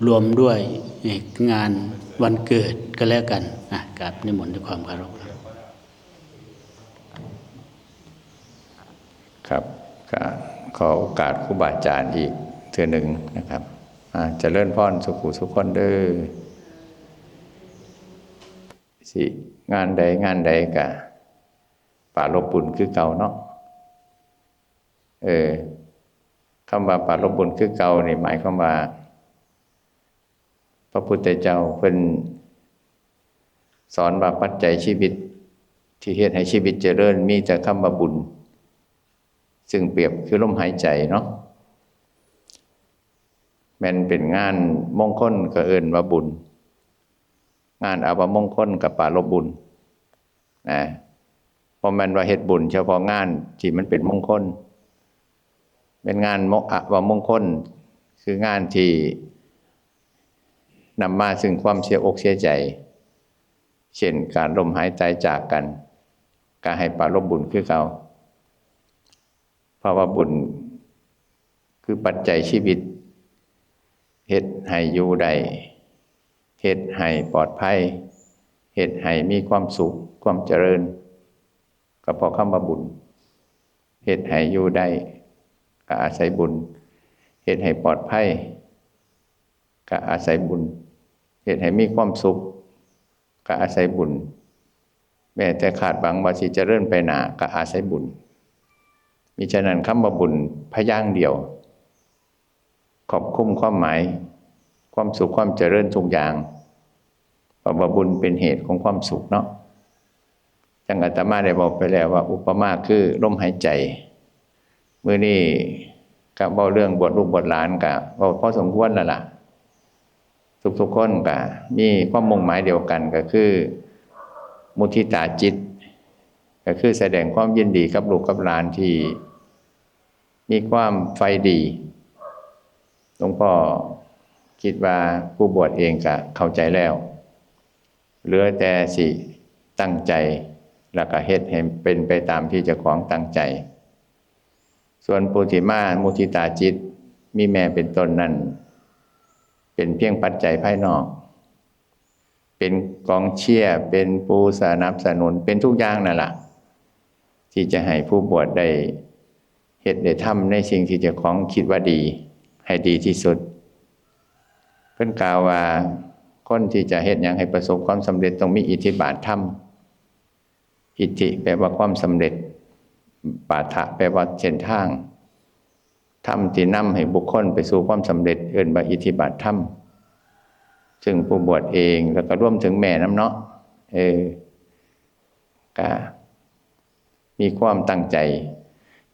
รวมด้วยงานวันเกิดก็แล้วกันกราบนิมนต์ด้วยความเคารพครับก็ขอโอกาสครูบาอาจารย์อีกเทื่อหนึ่งนะครับเจริญพรสุขุสุขคนเด้อสิงานใดกะป่าลบบุญคือเก่าเนาะคำว่าป่าลบบุญคือเก่านี่หมายความว่าพระพุทธเจ้าเพิ่นสอนว่าปัจจัยชีวิตที่เฮ็ดให้ชีวิตเจริญมีแต่คำว่าบุญซึ่งเปรียบคือลมหายใจเนาะแม้นเป็นงานมงคลก็เอิ้นว่าบุญงานอัปมงคลกับปาลบบุญเพราะมันว่าเฮ็ดบุญเฉพาะงานที่มันเป็นมงคลเป็นงานอัปมงคลคืองานที่นำมาซึ่งความเสียอกเสียใจเช่นการล้มหายตายจากกันก็ให้ปาลบบุญคือเขาเพราะว่าบุญคือปัจจัยชีวิตเฮ็ดให้อยู่ได้เฮ็ดให้ปลอดภัยเฮ็ดให้มีความสุขความเจริญก็เพราะคำว่าบุญเฮ็ดให้อยู่ได้ก็อาศัยบุญเฮ็ดให้ปลอดภัยก็อาศัยบุญเฮ็ดให้มีความสุขก็อาศัยบุญแม้แต่ขาดหวังว่าสิเจริญไปหน้าก็อาศัยบุญมิฉะนั้นคำว่าบุญพยางค์เดียวครอบคลุมความหมายความสุขความเจริญทุกอย่างเพราะว่าบุญเป็นเหตุของความสุขเนาะจังอาตมาได้บอกไปแล้วว่าอุปมาคือลมหายใจมื้อนี้ก็เว้าเรื่องบวชลูกบวชหลานก็เว้าพอสมควรแล้วล่ะทุกๆคนก็มีความมุ่งหมายเดียวกันก็คือมุทิตาจิตก็คือแสดงความยินดีกับลูกกับหลานที่มีความใฝ่ดีหลวงพ่อคิดว่าผู้บวชเองก็เข้าใจแล้วเหลือแต่สิตั้งใจแล้วก็เฮ็ดให้เป็นไปตามที่เจ้าของตั้งใจส่วนผู้ที่มามุทิตาจิตมีแม่เป็นต้นนั้นเป็นเพียงปัจจัยภายนอกเป็นกองเชียร์เป็นผู้สนับสนุนเป็นทุกอย่างนั่นแหละที่จะให้ผู้บวชได้เฮ็ดได้ทำในสิ่งที่เจ้าของคิดว่าดีให้ดีที่สุดเพิ่นกล่าวว่าคนที่จะเฮ็ดหยังให้ประสบความสำเร็จต้องมีอิทธิบาทธรรมอิทธิแปลว่าความสำเร็จบาทะแปลว่าเส้นทางธรรมที่นำให้บุคคลไปสู่ความสำเร็จเอิ้นว่าอิทธิบาทธรรมซึ่งผู้บวชเองแล้วก็รวมถึงแม่นำเนาะก็มีความตั้งใจ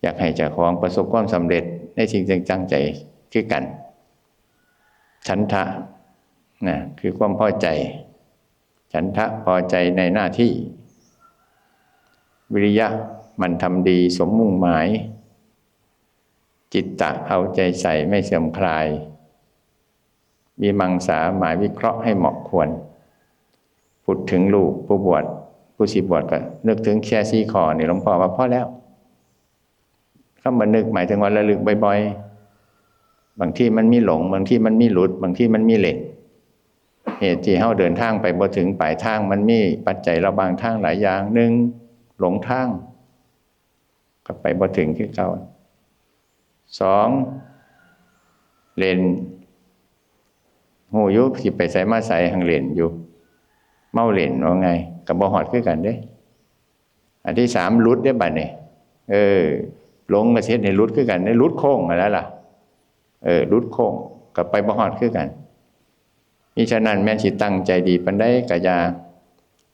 อยากให้เจ้าของประสบความสำเร็จในสิ่งที่ตั้งใจคือกันฉันทะคือความพอใจฉันทะพอใจในหน้าที่วิริยะมันทำดีสมมุ่งหมายจิตตะเอาใจใส่ไม่เสื่อมคลายมีมังสาหมายวิเคราะห์ให้เหมาะควรพูดถึงลูกผู้บวชผู้สิบวชก็นึกถึงแค่4ข้อนี่หลวงพ่อว่าพอแล้วคำว่านึกหมายถึงว่าระลึกบ่อยๆบางที่มันมีหลงบางที่มันมีหลุดบางที่มันมีเล่นเหตุที่เฮาเดินทางไปบ่ถึงปลายทางมันมีปัจจัยระบางทางหลายอย่างหนึ่งหลงทางก็ไปบ่ถึงคือเก่า2เล่นหูอยู่สิไปไสมาไสหังเล่นอยู่เมาเล่นว่าไงก็บ่ฮอดคือกันเด้อันที่3หลุดเด้บัดนี้หลงก็เฮ็ดให้หลุดคือกันได้หลุดโค้งมาแล้วล่ะหลุดโค้งก็ไปบ่ฮอดคือกันมิฉะนั้นแม้นสิตั้งใจดีปานใดก็อย่า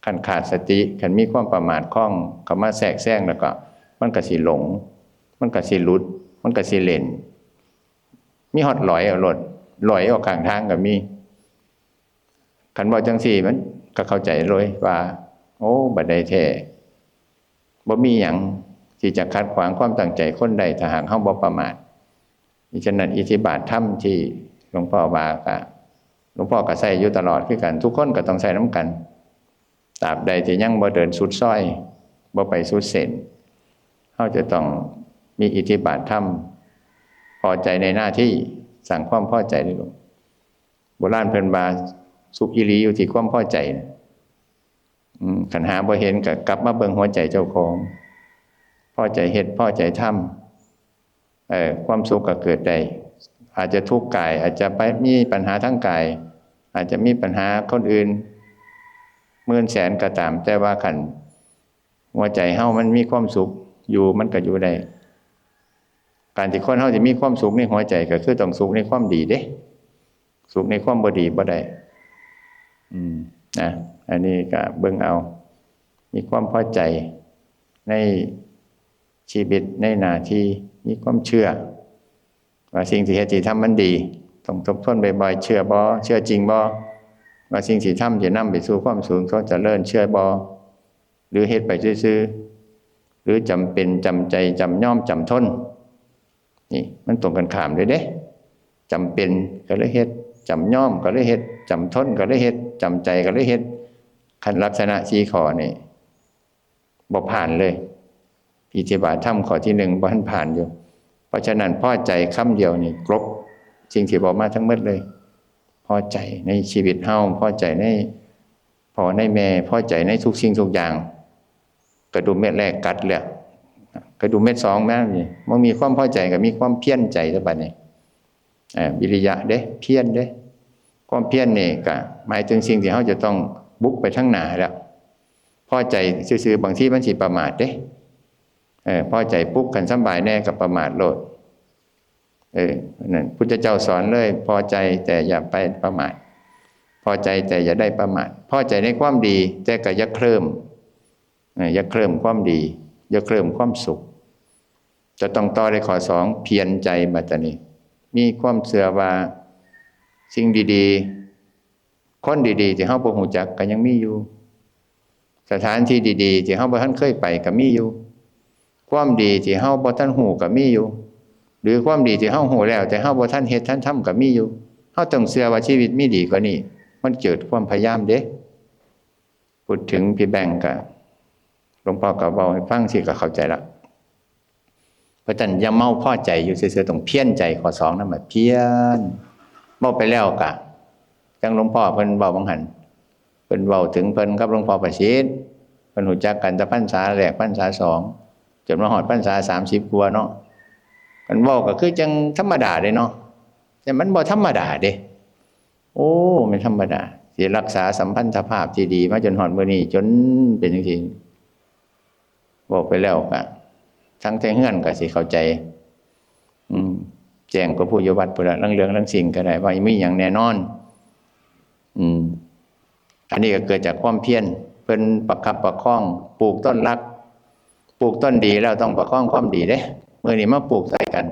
คันขาดสติคันมีความประมาทคล่องเข้ามาแทรกแซงแล้วก็มันก็สิหลงมันก็สิหลุดมันก็สิเล่นมีฮอดหลอยเอารถลอยออกข้างทางก็มีคันว่าจังซี่มันก็เข้าใจเลยว่าโอ้บัดใดแท้บ่มีหยังที่จะขัดขวางความตั้งใจคนใดถ้าหากเฮาบ่ประมาทมิฉะนั้นอิทธิบาทธรรมที่หลวงพ่อว่าก็หลวงพ่อก็ใช้อยู่ตลอดคือกันทุกคนก็ต้องใช้นำกันตราบใดที่ยังบ่เดินสุดซอยบ่ไปสุดเส้นเฮาจะต้องมีอิทธิบาทธรรมพอใจในหน้าที่สั่งความพอใจได้ลง โบราณเพิ่นว่าสุขอีหลีอยู่ที่ความพอใจนะขันหาบ่เห็นก็กลับมาเบิ่งหัวใจเจ้าของพอใจเฮ็ดพอใจทำความสุขก็เกิดได้อาจจะทุกข์กายอาจจะไปมีปัญหาทั้งกายอาจจะมีปัญหาคนอื่นหมื่นแสนก็ตามแต่ว่าขันหัวใจเฮามันมีความสุขอยู่มันก็อยู่ได้การที่คนเฮาจะมีความสุขในหัวใจก็คือต้องสุขในความดีเด้สุขในความบ่ดีบ่ได้นะอันนี้ก็เบิ่งเอามีความพอใจในชีวิตในหน้าที่มีความเชื่อว่าสิ่งที่เฮ็ดที่ทำมันดีต้องทบทวนบ่อยๆเชื่อบ่เชื่อจริงบ่ว่าสิ่งที่ทำจะนำไปสู่ความสูงความเจริญเชื่อบ่หรือเฮ็ดไปซื่อๆหรือจำเป็นจำใจจำยอมจำทนนี่มันตรงกันข้ามเลยเด้จำเป็นก็เลยเฮ็ดจำยอมก็เลยเฮ็ดจำทนก็เลยเฮ็ดจำใจก็เลยเฮ็ดคันลักษณะ4ข้อนี่บ่ผ่านเลยอิทธิบาทธรรมข้อที่1บ่ทันผ่านอยู่เพราะฉะนั้นพอใจคำเดียวนี่ครบสิ่งที่บอกมาทั้งหมดเลยพอใจในชีวิตเฮาพอใจในพ่อในแม่พอใจในทุกสิ่งทุกอย่างกระดุมเม็ดแรกกัดแล้วกระดุมเม็ด2แม่นี่มันมีความพอใจกับมีความเพียรใจซะบัดนี้วิริยะเด้เพียรเด้ความเพียรนี่ก็หมายถึงสิ่งที่เฮาจะต้องบุกไปข้างหน้าแล้วพอใจซื่อๆบางทีมันสิประมาทเด้พอใจปุ๊บกันสบายแน่กับประมาทโลดนั่นพุทธเจ้าสอนเลยพอใจแต่อย่าไปประมาทพอใจแต่อย่าได้ประมาทพอใจในความดีแต่ก็อย่าเคลิ้มอย่าเคลิ้มความดีอย่าเคลิ้มความสุขจะต้องต่อในข้อ2เพียรใจบัดนี้มีความเชื่อว่าสิ่งดีๆคนดีๆที่เฮาบ่ฮู้จักก็ยังมีอยู่สถานที่ดีๆที่เฮาบ่ทันเคยไปก็มีอยู่ความดีที่เฮาบ่ทันฮู้ก็มีอยู่หรือความดีที่เฮาฮู้แล้วแต่เฮาบ่ทันเฮ็ดทันทำก็มีอยู่เฮาต้องเชื่อว่าชีวิตมีดีกว่านี้มันเกิดความพยายามเด้พูดถึงพี่แบงก์ก็หลวงพ่อก็เว้าให้ฟังสิก็เข้าใจละเพราะฉะนั้นอย่าเมาพอใจอยู่ซื่อๆต้องเพียรใจข้อ2นำเพียรเว้าไปแล้วก็จังหลวงพ่อเพิ่นเว้าบางหันเพิ่นเว้าถึงเพิ่นกับหลวงพ่อประสิทธิ์เพิ่นรู้จักกันแต่พรรษาแรกพรรษา2จนมาฮอดพรรษา30กว่าเนาะมันเว้าก็คือจังธรรมดาเด้เนาะแต่มันบ่ธรรมดาเด้โอ้ไม่ธรรมดาสิรักษาสัมพันธภาพที่ดีมาจนฮอดมื้อนี้จนเป็นจังซี่เว้าไปแล้วก็ทั้งแต่เฮือนก็สิเข้าใจแจ้งกับผู้อยู่วัดพุ่นล่ะเรื่องลังสิ่งก็ได้ว่ามีหยังแน่นอนอันนี้ก็เกิดจากความเพียรเพิ่นประคับประคองปลูกต้นรักปลูกต้นดีแล้วต้องประคองความดีเด้มื้อนี้มาปลูกใส่กัน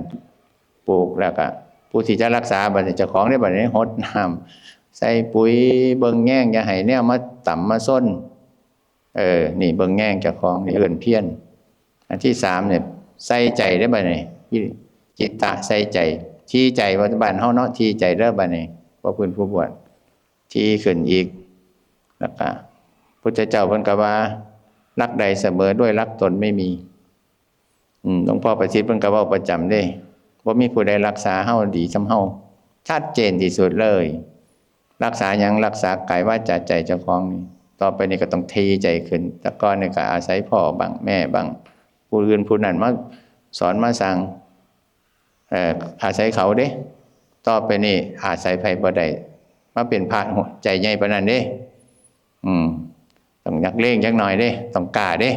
ปลูกแล้วก็ผู้ที่จะรักษาบัดนี้เจ้าของได้บัดนี้รดน้ำใส่ปุ๋ยเบิ่งแง่งอย่าให้แนวมาต่ำมาส้นนี่เบิ่งแง่งเจ้าของนี่เอิ้นเพียรอันที่3เนี่ยใส่ใจได้บัดนี้จิตตะใส่ใจที่ใจว่าบ้านเฮาเนาะที่ใจเด้อบัดนี้บ่พื้นผู้บวชที่ขึ้นอีกแล้วก็พุทธเจ้าเพิ่นก็ว่ารักใดเสมอด้วยรักตนไม่มีหลวงพ่อประสิทธิ์เพิ่นก็เว้าประจำเด้บ่มีผู้ใดรักษาเฮาดีส่ำเฮาชัดเจนที่สุดเลยรักษาหยังรักษากายวาจาใจเจ้าของนี่ต่อไปนี้ก็ต้องเทใจขึ้นแต่ก่อนนี่ก็อาศัยพ่อบ้างแม่บ้างผู้อื่นผู้นั้นมาสอนมาสั่งอาศัยเขาเด้ต่อไปนี้อาศัยไผบ่ได้มาเป็นพระใจใหญ่ปานนั้นเด้ต้องนักเลงจักหน่อยเด้ต้องกล้าเด้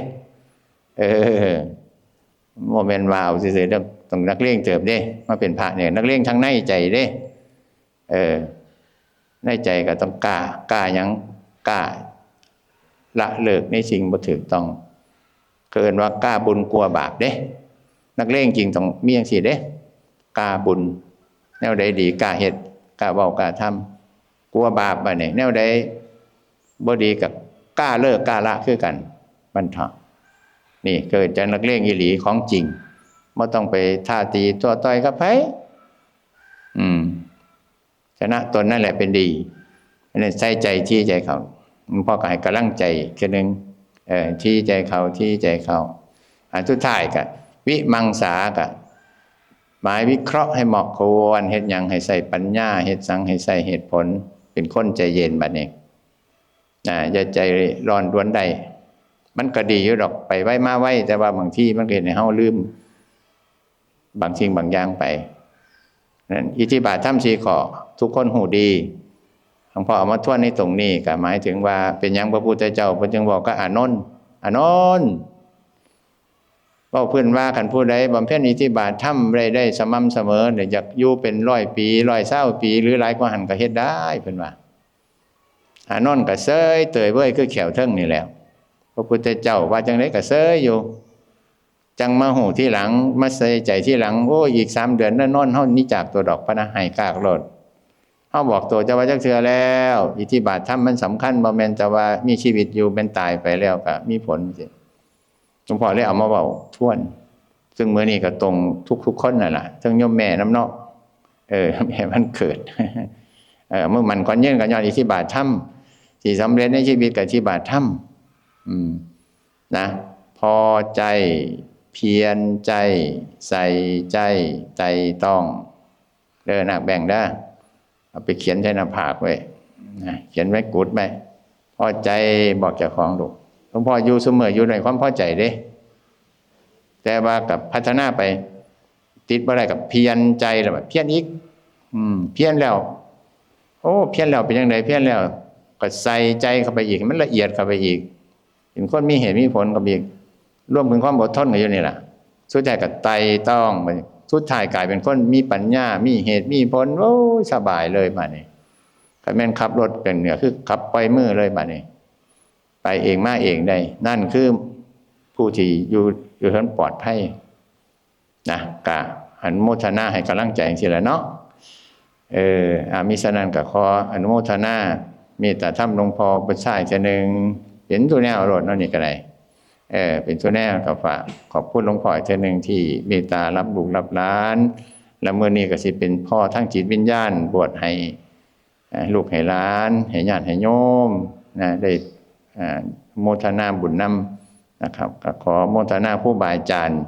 บ่แม่นว่าเอาซื่อๆต้องนักเลงเติบเด้มาเป็นพระเนี่ยนักเลงทางในใจเด้ในใจก็ต้องกล้าหยังกล้าละเลิกในสิ่งบ่ถูกต้องเกินว่ากล้าบุญกลัวบาปเด้นักเลงจริงต้องมีจังซี่เด้กล้าบุญแนวใดดีกล้าเฮ็ดกล้าเว้ากล้าทำกลัวบาปบัดนี้แนวใดบ่ดีก็กล้าเลิกกล้าละคือกันมันเถาะนี่เกิดจากนักเลงอีหลีของจริงบ่ต้องไปท่าตีตัวต่อยกับไผชนะตนนั่นแหละเป็นดีอันนั้นใส่ใจที่ใจเขาพ่อก็ให้กำลังใจคือนึงที่ใจเขาอันสุดท้ายก็วิมังสาก็ หมายวิเคราะห์ให้เหมาะควรเฮ็ดหยังให้ใส่ปัญญาเฮ็ดสังให้ใส่เหตุผลเป็นคนใจเย็นบัดนี้อย่าใจร้อนด่วนได้มันก็ดีอยู่ดอกไปไว้มาไว้แต่ว่าบางทีมันเกิดให้เฮาลืมบางสิ่งบางอย่างไปนั่นอิทธิบาทธรรม4ข้อทุกคนหูดีหลวงพ่อเอามาทวนในตรงนี้ก็หมายถึงว่าเป็นหยังพระพุทธเจ้าเพิ่นจึงบอกกับอานนท์เว้าเพิ่นว่าคันผู้ใดบำเพ็ญอิทธิบาทธรรมได้สม่ำเสมอเนี่ยอยากอยู่เป็น100 ปี120 ปีหรือหลายกว่าหันก็เฮ็ดได้เพิ่นว่าอานนท์ก็เซยเตยเว้ยคือแขวเทิงนี่แหละพระพุทธเจ้าว่าจังได๋ก็เซยอยู่จังมาหูที่หลังมาใส่ใจที่หลังโอ้อีก3 เดือนนอนเฮานี่จากตัวดอกพะนะให้กากโลดเฮาบอกตัวเจ้าว่าจักเทื่อแล้วอิทธิบาทธรรมมันสำคัญบ่แม่นแต่ว่ามีชีวิตอยู่เป็นตายไปแล้วก็มีผลสิหลวงพ่อเลยเอามาเว้าทวนซึ่งมื้อนี้ก็ตรงทุกคนนั่นล่ะทั้งโยมแม่นำเนาะแม่มันเกิดเมื่อมันก่อนยืนก็ย้อนอิทธิบาทธรรมที่สำเร็จในชีวิตก็อิทธิบาทธรรมนะพอใจเพียรใจใส่ใจใจต้องนักแบ่งได้เอาไปเขียนใส่หน้าผากไว้เขียนไว้กุดไว้พอใจบอกเจ้าของลูกหลวงพ่ออยู่เสมออยู่ในความพอใจเด้แต่ว่ากับพัฒนาไปติดบ่ได้กับเพียรใจแล้วเพียรอีกเพียรแล้วโอ้เพียรแล้วเป็นยังไงเพียรแล้วก็ใส่ใจเข้าไปอีกมันละเอียดเข้าไปอีกเป็นคนมีเหตุมีผลกับอีกร่วมถึงความอดทนกันอยู่นี่แหละสุดท้ายก็ไต่ต้องไปสุดท้ายกลายเป็นคนมีปัญญามีเหตุมีผลโอ้สบายเลยบัดนี้ก็แม่นขับรถเป็นเนี่ยคือขับปล่อยมือเลยบัดนี้ไปเองมาเองได้นั่นคือผู้ที่อยู่ท่านปลอดภัยนะกะอนุโมทนาให้กำลังใจจังซี่แหละเนาะมิฉะนั้นก็ขออนุโมทนาเมตตาธรรมหลวงพ่อประชาชนนึงเห็นตัวแนวรถนั่นนี่ก็ได้เป็นตัวแนวกับฝากขอบคุณหลวงพ่ออีกทีนึงที่เมตตารับลูกรับหลานและเมื่อนี้ก็สิเป็นพ่อทั้งจิตวิญญาณบวชให้ลูกให้หลานให้ญาติให้โยมนะได้โมทนาบุญนำนะครับก็ขอโมทนาผู้บาอาจารย์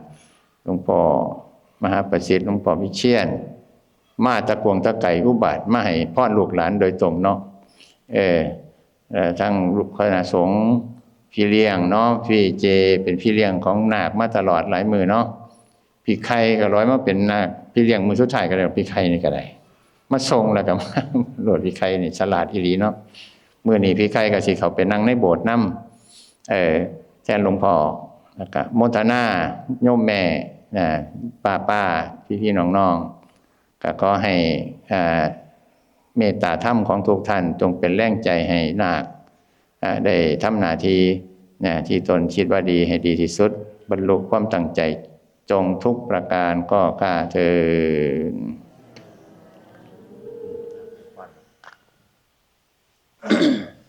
หลวงพ่อมหาประสิทธิ์หลวงพ่อวิเชียรมาตะกวงตะไก่อุบาทมาให้พ่อลูกหลานโดยตรงเนาะทั้งคณะสงฆ์พี่เลี้ยงเนาะพี่เจเป็นพี่เลี้ยงของนาคมาตลอดหลายมือเนาะพี่ไข่ก็ร้อยมาเป็นนาคพี่เลี้ยงมือสุดท้ายก็ได้พี่ไข่นี่ก็ได้มาทรงแล้วก็มาโหลดพี่ไข่นี่ฉลาดอีหลีเนาะมื้อนี้พี่ไข่ก็สิเขาไปนั่งในโบสถ์นำแทนหลวงพ่อแล้วก็โมทนาโยมแม่ป้าพี่น้องๆก็ขอให้เมตตาธรรมของทุกท่านจงเป็นแรงใจให้นาคได้ทำหน้าที่ที่ตนคิดว่าดีให้ดีที่สุดบรรลุความตั้งใจจงทุกประการก็ข้าเถิด